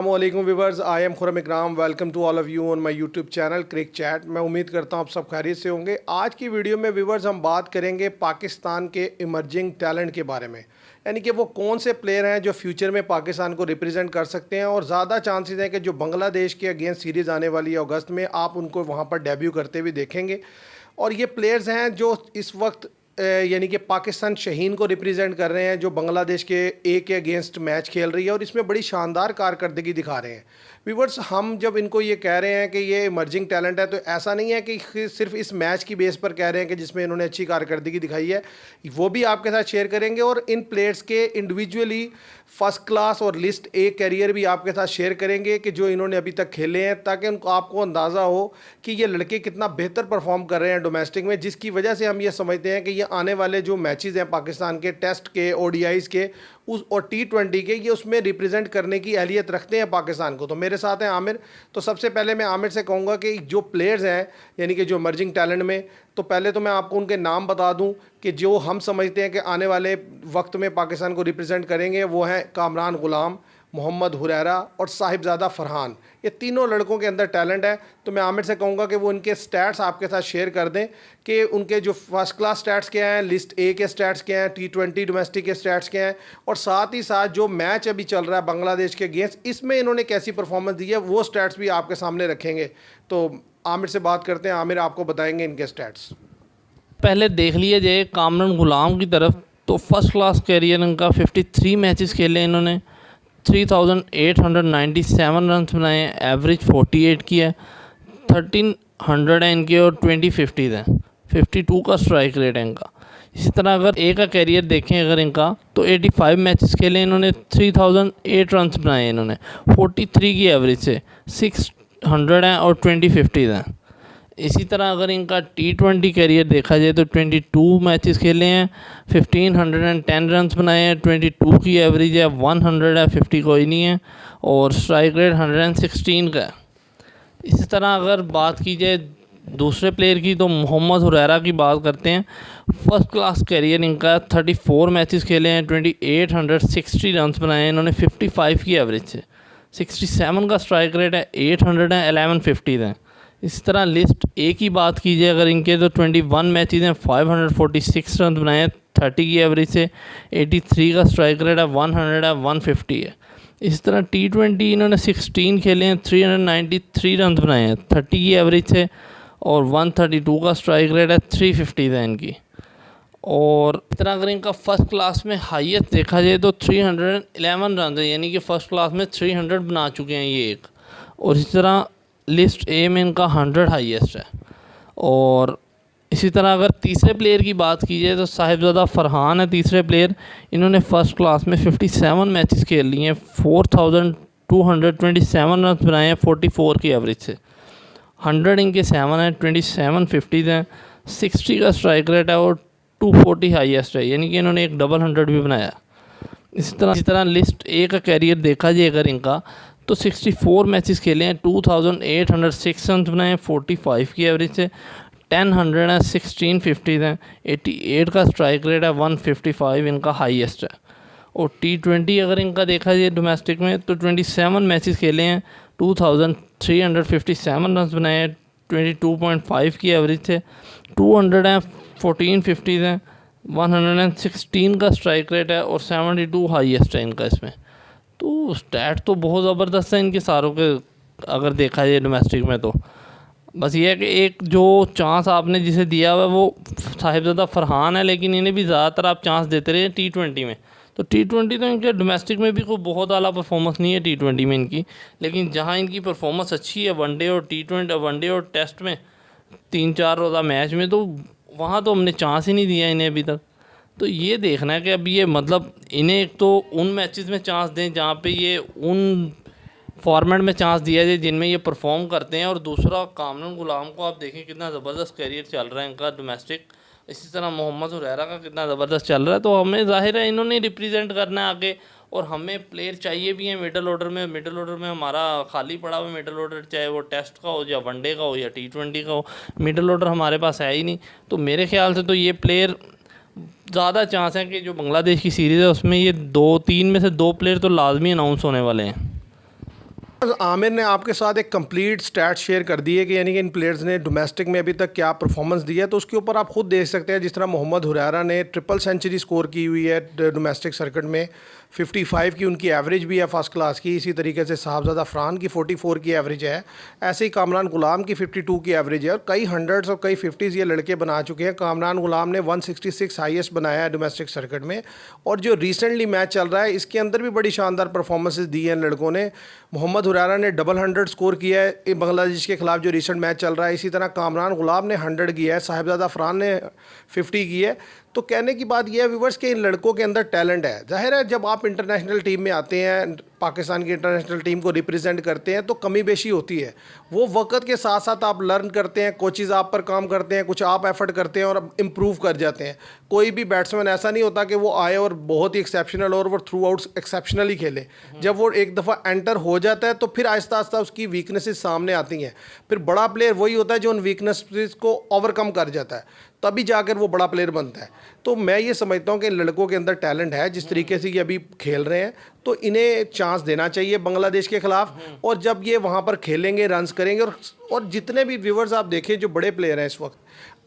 अस्सलामुअलैकुम viewers, I am Khurram Ikram. Welcome to all of you on my YouTube channel Crick Chat. मैं उम्मीद करता हूँ आप सब खैरियत से होंगे। आज की वीडियो में व्यूवर्स हम बात करेंगे पाकिस्तान के इमर्जिंग टैलेंट के बारे में, यानी कि वो कौन से प्लेयर हैं जो फ्यूचर में पाकिस्तान को रिप्रेजेंट कर सकते हैं और ज़्यादा चांसेस हैं कि जो बांग्लादेश के अगेंस्ट सीरीज़ आने वाली है अगस्त में, आप उनको वहाँ पर डेब्यू करते हुए देखेंगे। और ये प्लेयर्स हैं जो इस वक्त यानी कि पाकिस्तान शहीन को रिप्रेजेंट कर रहे हैं, जो बांग्लादेश के ए के अगेंस्ट मैच खेल रही है और इसमें बड़ी शानदार कारकर्दगी दिखा रहे हैं। व्यूवर्स, हम जब इनको ये कह रहे हैं कि ये इमर्जिंग टैलेंट है, तो ऐसा नहीं है कि सिर्फ इस मैच की बेस पर कह रहे हैं कि जिसमें इन्होंने अच्छी कारकर्दगी दिखाई है, वो भी आपके साथ शेयर करेंगे और इन प्लेयर्स के इंडिविजुअली फर्स्ट क्लास और लिस्ट ए कैरियर भी आपके साथ शेयर करेंगे कि जो इन्होंने अभी तक खेले हैं, ताकि उनको आपको अंदाज़ा हो कि ये लड़के कितना बेहतर परफॉर्म कर रहे हैं डोमेस्टिक में, जिसकी वजह से हम ये समझते हैं कि ये आने वाले जो मैचेस हैं पाकिस्तान के, टेस्ट के, ओडीआईज़ के उस और T20 के, ये उसमें रिप्रेजेंट करने की अहलियत रखते हैं पाकिस्तान को। तो मेरे साथ हैं आमिर। तो सबसे पहले मैं आमिर से कहूँगा कि जो प्लेयर्स हैं यानी कि जो इमर्जिंग टैलेंट में, तो पहले तो मैं आपको उनके नाम बता दूं कि जो हम समझते हैं कि आने वाले वक्त में पाकिस्तान को रिप्रेजेंट करेंगे। वो हैं कामरान गुलाम, मोहम्मद हुरैरा और साहिबजादा फरहान। ये तीनों लड़कों के अंदर टैलेंट है। तो मैं आमिर से कहूँगा कि वो इनके स्टैट्स आपके साथ शेयर कर दें कि उनके जो फर्स्ट क्लास स्टैट्स क्या हैं, लिस्ट ए के स्टैट्स क्या हैं, T20 डोमेस्टिक के स्टैट्स क्या हैं, और साथ ही साथ जो मैच अभी चल रहा है बांग्लादेश के अगेंस्ट, इसमें इन्होंने कैसी परफॉर्मेंस दी है, वो स्टैट्स भी आपके सामने रखेंगे। तो आमिर से बात करते हैं। आमिर, आपको बताएंगे इनके स्टैट्स। पहले देख लिया जाए कामरान गुलाम की तरफ, तो फर्स्ट क्लास कैरियर इनका 53 मैचेस खेले इन्होंने, 3897 रन बनाए हैं, एवरेज 48 की है, 1300 है इनके और 20 50 हैं, 52 का स्ट्राइक रेट है इनका। इसी तरह अगर ए का कैरियर देखें अगर इनका, तो 85 मैचेस खेले इन्होंने, 3008 रन बनाए इन्होंने, 43 की एवरेज से, 600 हैं और 20 50 हैं। इसी तरह अगर इनका T20 कैरियर देखा जाए तो 22 मैचेस खेले हैं, 1510 रन बनाए हैं, 22 की एवरेज है, 100 है, 50 कोई नहीं है, और स्ट्राइक रेट 116 का है। इसी तरह अगर बात की जाए दूसरे प्लेयर की, तो मोहम्मद हुरैरा की बात करते हैं। फर्स्ट क्लास कैरियर इनका, 34 मैचेस खेले हैं, 2860 रन बनाए हैं इन्होंने, 55 की एवरेज से, 67 का स्ट्राइक रेट है, 800 है, 1150 हैं। इस तरह लिस्ट ए की बात कीजिए अगर इनके, तो 21 मैचेस हैं, 546 रन बनाए हैं, 30 की एवरेज से, 83 का स्ट्राइक रेट है, 100 है, 150 है। इस तरह T20 इन्होंने 16 खेले हैं, 393 रन बनाए हैं, 30 की एवरेज से, और 132 का स्ट्राइक रेट है, 350 है इनकी। और इस तरह अगर इनका फर्स्ट क्लास में हाईएस्ट देखा जाए तो 311 रन है, यानी कि फ़र्स्ट क्लास में 300 बना चुके हैं ये एक। और इसी तरह लिस्ट ए में इनका 100 हाईएस्ट है। और इसी तरह अगर तीसरे प्लेयर की बात की जाए तो साहिबजादा फरहान है तीसरे प्लेयर। इन्होंने फ़र्स्ट क्लास में 57 मैचेस खेल लिए हैं, 4227 रन बनाए हैं, 44 की एवरेज से, 100 इनके 7 हैं, 27 50 हैं, 60 का स्ट्राइक रेट है और 240 हाईएस्ट है, यानी कि इन्होंने एक डबल 100 भी बनाया। इसी तरह लिस्ट ए का कैरियर देखा जाए अगर इनका, तो 64 मैचेस खेले हैं, 2806 रन बनाए हैं, 45 की एवरेज से, 1000 है, 1650 हैं, 88 का स्ट्राइक रेट है, 155 इनका हाईएस्ट है। और T20 अगर इनका देखा जाए डोमेस्टिक में, तो 27 मैचेस खेले हैं, 2357 रन बनाए हैं, 22.5 की एवरेज से, 200 हैं, 1450 हैं, 116 का स्ट्राइक रेट है और 72 हाईएस्ट है इनका इसमें। तो स्टैट तो बहुत ज़बरदस्त है इनके सारों के अगर देखा जाए डोमेस्टिक में। तो बस ये है कि एक जो चांस आपने जिसे दिया हुआ है वो साहिबजादा फरहान है, लेकिन इन्हें भी ज़्यादातर आप चांस देते रहे T20 में। तो T20 तो इनके डोमेस्टिक में भी कोई बहुत आला परफॉर्मेंस नहीं है T20 में इनकी, लेकिन जहाँ इनकी परफॉर्मेंस अच्छी है वनडे और T20, वनडे और टेस्ट में, 3-4 रोज़ा मैच में, तो वहाँ तो हमने चांस ही नहीं दिया इन्हें अभी तक। तो ये देखना है कि अब ये मतलब इन्हें एक तो उन मैचेस में चांस दें जहाँ पे ये उन फॉर्मेट में चांस दिया जाए जिनमें ये परफॉर्म करते हैं। और दूसरा, कामरान गुलाम को आप देखें कितना ज़बरदस्त कैरियर चल रहा है इनका डोमेस्टिक। इसी तरह मोहम्मद हुरैरा का कितना ज़बरदस्त चल रहा है। तो हमें ज़ाहिर है इन्होंने रिप्रेजेंट करना है आगे, और हमें प्लेयर चाहिए भी हैं मिडल ऑर्डर में। मिडल ऑर्डर में हमारा खाली पड़ा हुआ मिडल ऑर्डर, चाहे वो टेस्ट का हो या वनडे का हो या T20 का हो, मिडल ऑर्डर हमारे पास है ही नहीं। तो मेरे ख्याल से तो ये प्लेयर ज़्यादा चांस है कि जो बांग्लादेश की सीरीज़ है उसमें ये 2-3 में से 2 प्लेयर तो लाजमी अनाउंस होने वाले हैं। आमिर ने आपके साथ एक कंप्लीट स्टैट शेयर कर दी है कि यानी कि इन प्लेयर्स ने डोमेस्टिक में अभी तक क्या परफॉर्मेंस दी है, तो उसके ऊपर आप खुद देख सकते हैं। जिस तरह मोहम्मद हुरैरा ने ट्रिपल सेंचुरी स्कोर की हुई है डोमेस्टिक सर्किट में, 55 की उनकी एवरेज भी है फर्स्ट क्लास की। इसी तरीके से साहबजादा फरहान की 44 की एवरेज है। ऐसे ही कामरान गुलाम की 52 की एवरेज है, और कई हंड्रेड्स और कई 50s ये लड़के बना चुके हैं। कामरान गुलाम ने 166 हाईएस्ट बनाया है डोमेस्टिक सर्किट में। और जो रिसेंटली मैच चल रहा है इसके अंदर भी बड़ी शानदार परफॉर्मेंसेस दी हैं इन लड़कों ने। मोहम्मद हुरैरा ने डबल 100 स्कोर किया है बांग्लादेश के खिलाफ जो रिसेंट मैच चल रहा है। इसी तरह कामरान गुलाम ने 100 किया है, साहिबजादा फरहान ने 50 की है। तो कहने की बात यह है व्यूवर्स कि इन लड़कों के अंदर टैलेंट है। जाहिर है जब आप इंटरनेशनल टीम में आते हैं, पाकिस्तान की इंटरनेशनल टीम को रिप्रेजेंट करते हैं, तो कमी बेशी होती है। वो वक्त के साथ साथ आप लर्न करते हैं, कोचेज़ आप पर काम करते हैं, कुछ आप एफर्ट करते हैं और इम्प्रूव कर जाते हैं। कोई भी बैट्समैन ऐसा नहीं होता कि वो आए और बहुत ही एक्सेप्शनल और वो थ्रू आउट एक्सेप्शनली खेले। जब वो एक दफ़ा एंटर हो जाता है तो फिर आहिस्ता आहिस्ता उसकी वीकनेसेस सामने आती हैं। फिर बड़ा प्लेयर वही होता है जो उन वीकनेसेस को ओवरकम कर जाता है, तभी जाकर वो बड़ा प्लेयर बनता है। तो मैं ये समझता हूँ कि लड़कों के अंदर टैलेंट है। जिस तरीके से ये अभी खेल रहे हैं तो इन्हें चांस देना चाहिए बांग्लादेश के खिलाफ। और जब ये वहाँ पर खेलेंगे, रन्स करेंगे, और जितने भी व्यूवर्स आप देखें जो बड़े प्लेयर हैं इस वक्त,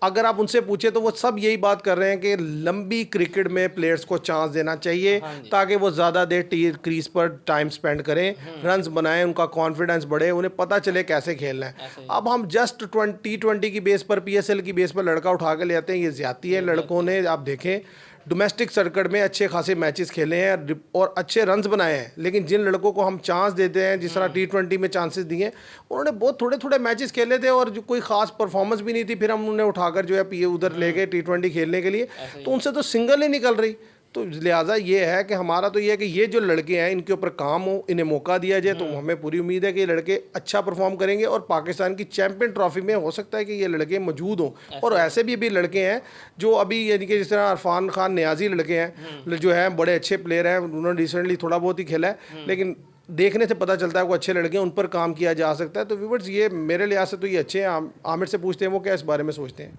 अगर आप उनसे पूछे तो वो सब यही बात कर रहे हैं कि लंबी क्रिकेट में प्लेयर्स को चांस देना चाहिए ताकि वो ज़्यादा देर क्रीज पर टाइम स्पेंड करें, रन्स बनाएं, उनका कॉन्फिडेंस बढ़े, उन्हें पता चले कैसे खेलना है। अब हम जस्ट T20 की बेस पर, PSL की बेस पर लड़का उठा के ले आते हैं, ये ज्यादती है। लड़कों ने आप देखें डोमेस्टिक सर्किट में अच्छे खासे मैचेस खेले हैं और अच्छे रन्स बनाए हैं, लेकिन जिन लड़कों को हम चांस देते हैं, जिस तरह T20 में चांसेस दिए, उन्होंने बहुत थोड़े थोड़े मैचेस खेले थे और जो कोई ख़ास परफॉर्मेंस भी नहीं थी। फिर हम उन्हें उठाकर जो है पीए उधर ले गए T20 खेलने के लिए, तो उनसे तो सिंगल ही निकल रही। तो लिहाजा ये है कि हमारा तो ये है कि ये जो लड़के हैं इनके ऊपर काम हो, इन्हें मौका दिया जाए, तो हमें पूरी उम्मीद है कि ये लड़के अच्छा परफॉर्म करेंगे और पाकिस्तान की चैंपियन ट्रॉफी में हो सकता है कि ये लड़के मौजूद हों। और ऐसे भी अभी लड़के हैं जो अभी यानी कि जिस तरह इरफान खान नियाजी लड़के हैं जो हैं, बड़े अच्छे प्लेयर हैं, उन्होंने रिसेंटली थोड़ा बहुत ही खेला है, लेकिन देखने से पता चलता है वो अच्छे लड़के हैं, उन पर काम किया जा सकता है। तो व्यूअर्स ये मेरे लिहाज से तो ये अच्छे हैं। आमिर से पूछते हैं वो क्या इस बारे में सोचते हैं।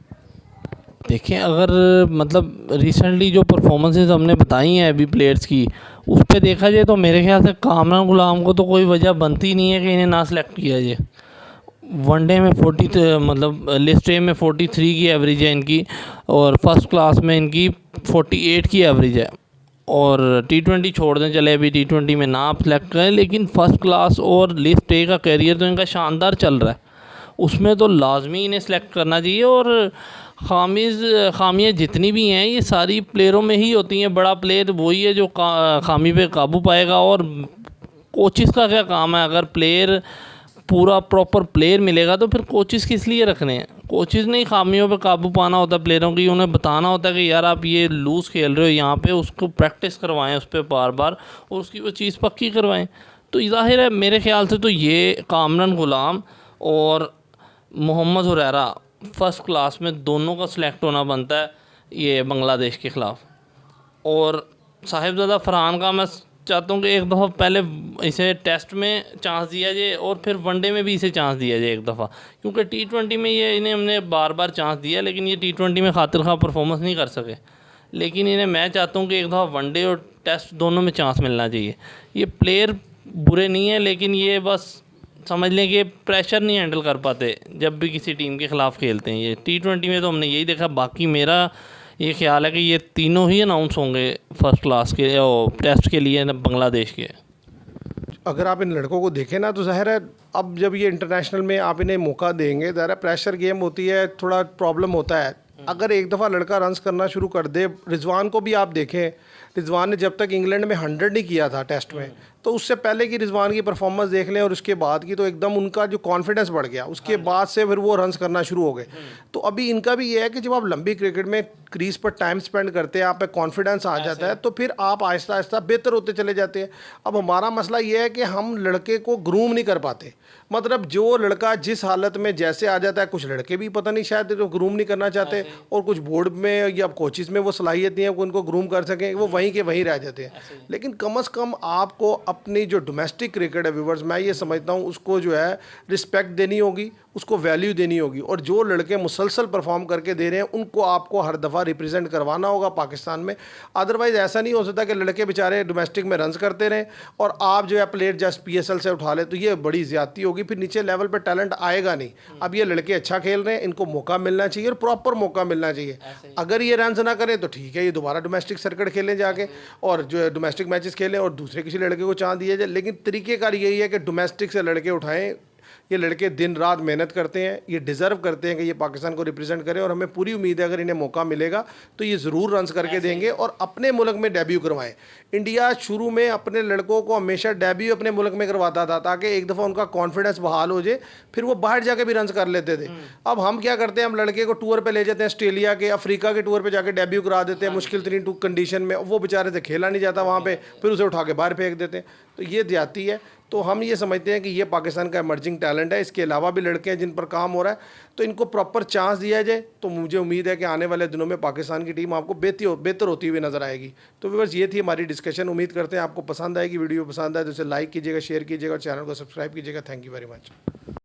देखें, अगर मतलब रिसेंटली जो परफॉर्मेंसेस हमने बताई हैं अभी प्लेयर्स की, उस पर देखा जाए तो मेरे ख्याल से कामरान गुलाम को तो कोई वजह बनती नहीं है कि इन्हें ना सेलेक्ट किया जाए। वनडे में 40 मतलब लिस्ट ए में 43 की एवरेज है इनकी, और फर्स्ट क्लास में इनकी 48 की एवरेज है। और T20 छोड़ दें, चले अभी T20 में ना आप सेलेक्ट करें, लेकिन फ़र्स्ट क्लास और लिस्ट ए का कैरियर तो इनका शानदार चल रहा है, उसमें तो लाजमी इन्हें सेलेक्ट करना चाहिए। और खामियाँ जितनी भी हैं ये सारी प्लेयरों में ही होती हैं। बड़ा प्लेयर वही है जो खामी पे काबू पाएगा। और कोचिज़ का क्या काम है, अगर प्लेयर पूरा प्रॉपर प्लेयर मिलेगा तो फिर कोचिज़ किस लिए रखने हैं। कोचिज़ ने खामियों पे काबू पाना होता है प्लेयरों की, उन्हें बताना होता है कि यार आप ये लूज़ खेल रहे हो यहाँ पे, उसको प्रैक्टिस करवाएं उस पर बार बार, और उसकी वो चीज़ पक्की करवाएं। तो ज़ाहिर है मेरे ख्याल से तो ये कामरान गुलाम और मोहम्मद हुरैरा फ़र्स्ट क्लास में दोनों का सिलेक्ट होना बनता है ये बांग्लादेश के ख़िलाफ़। और साहिबजादा फरहान का मैं चाहता हूँ कि एक दफ़ा पहले इसे टेस्ट में चांस दिया जाए और फिर वनडे में भी इसे चांस दिया जाए एक दफ़ा, क्योंकि T20 में ये इन्हें हमने बार बार चांस दिया, लेकिन ये T20 में खातिर खा परफॉर्मेंस नहीं कर सके। लेकिन इन्हें मैं चाहता हूँ कि एक दफ़ा वनडे और टेस्ट दोनों में चांस मिलना चाहिए। ये प्लेयर बुरे नहीं है, लेकिन ये बस समझ लें कि प्रेशर नहीं हैंडल कर पाते जब भी किसी टीम के ख़िलाफ़ खेलते हैं। ये T20 में तो हमने यही देखा। बाकी मेरा ये ख्याल है कि ये तीनों ही अनाउंस होंगे फर्स्ट क्लास के टेस्ट के लिए बांग्लादेश के। अगर आप इन लड़कों को देखें ना, तो ज़ाहिर है अब जब ये इंटरनेशनल में आप इन्हें मौका देंगे, ज़ाहिर है प्रेशर गेम होती है, थोड़ा प्रॉब्लम होता है। अगर एक दफ़ा लड़का रन्स करना शुरू कर दे, रिजवान को भी आप देखें, रिजवान ने जब तक इंग्लैंड में 100 नहीं किया था टेस्ट में, तो उससे पहले की रिजवान की परफॉर्मेंस देख लें और उसके बाद की, तो एकदम उनका जो कॉन्फिडेंस बढ़ गया। उसके बाद से फिर वो रन्स करना शुरू हो गए। तो अभी इनका भी ये है कि जब आप लंबी क्रिकेट में क्रीज पर टाइम स्पेंड करते हैं, आप पे कॉन्फिडेंस आ जाता है, तो फिर आप आहिस्ता आहिस्ता बेहतर होते चले जाते हैं। अब हमारा मसला ये है कि हम लड़के को ग्रूम नहीं कर पाते। मतलब जो लड़का जिस हालत में जैसे आ जाता है, कुछ लड़के भी पता नहीं शायद जो ग्रूम नहीं करना चाहते, और कुछ बोर्ड में या कोचिज़ में वो सलाहियत नहीं है कि उनको ग्रूम कर सकें, वो वहीं वहीं के वहीं रह जाते हैं। लेकिन कम से कम आपको अपनी जो डोमेस्टिक क्रिकेट है व्यूवर्स, मैं ये समझता हूँ उसको जो है रिस्पेक्ट देनी होगी, उसको वैल्यू देनी होगी, और जो लड़के मुसलसल परफॉर्म करके दे रहे हैं उनको आपको हर दफ़ा रिप्रेजेंट करवाना होगा पाकिस्तान में। अदरवाइज़ ऐसा नहीं हो सकता कि लड़के बेचारे डोमेस्टिक में रन्स करते रहें और आप जो है प्लेयर जस्ट PSL से उठा ले, तो ये बड़ी ज़्यादती होगी, फिर नीचे लेवल पर टैलेंट आएगा नहीं। अब ये लड़के अच्छा खेल रहे हैं, इनको मौका मिलना चाहिए और प्रॉपर मौका मिलना चाहिए। अगर ये रन्स ना करें तो ठीक है, ये दोबारा डोमेस्टिक सर्किट खेलें जाके, और जो है डोमेस्टिक मैचेस खेलें और दूसरे किसी लड़के को चांस दिया जाए। लेकिन तरीक़ेकार यही है कि डोमेस्टिक से लड़के उठाएं। ये लड़के दिन रात मेहनत करते हैं, ये डिज़र्व करते हैं कि ये पाकिस्तान को रिप्रेजेंट करें, और हमें पूरी उम्मीद है अगर इन्हें मौका मिलेगा तो ये ज़रूर रन्स करके देंगे और अपने मुल्क में डेब्यू करवाएं। इंडिया शुरू में अपने लड़कों को हमेशा डेब्यू अपने मुल्क में करवाता था ताकि एक दफ़ा उनका कॉन्फिडेंस बहाल हो जाए, फिर वो बाहर जाके भी रन्स कर लेते थे। अब हम क्या करते हैं, हम लड़के को टूर पर ले जाते हैं, ऑस्ट्रेलिया के, अफ्रीका के टूर पर जाके डेब्यू करा देते हैं मुश्किल तरीन कंडीशन में, वो बेचारे से खेला नहीं जाता वहाँ पर, फिर उसे उठा के बाहर फेंक देते हैं। तो ये ज्यादती है। तो हम ये समझते हैं कि ये पाकिस्तान का इमर्जिंग टैलेंट है, इसके अलावा भी लड़के हैं जिन पर काम हो रहा है, तो इनको प्रॉपर चांस दिया जाए तो मुझे उम्मीद है कि आने वाले दिनों में पाकिस्तान की टीम आपको बेहतर होती हुई नज़र आएगी। तो व्यूअर्स, ये थी हमारी डिस्कशन। उम्मीद करते हैं आपको पसंद आएगी। वीडियो पसंद आए तो इसे लाइक कीजिएगा, शेयर कीजिएगा और चैनल को सब्सक्राइब कीजिएगा। Thank you very much.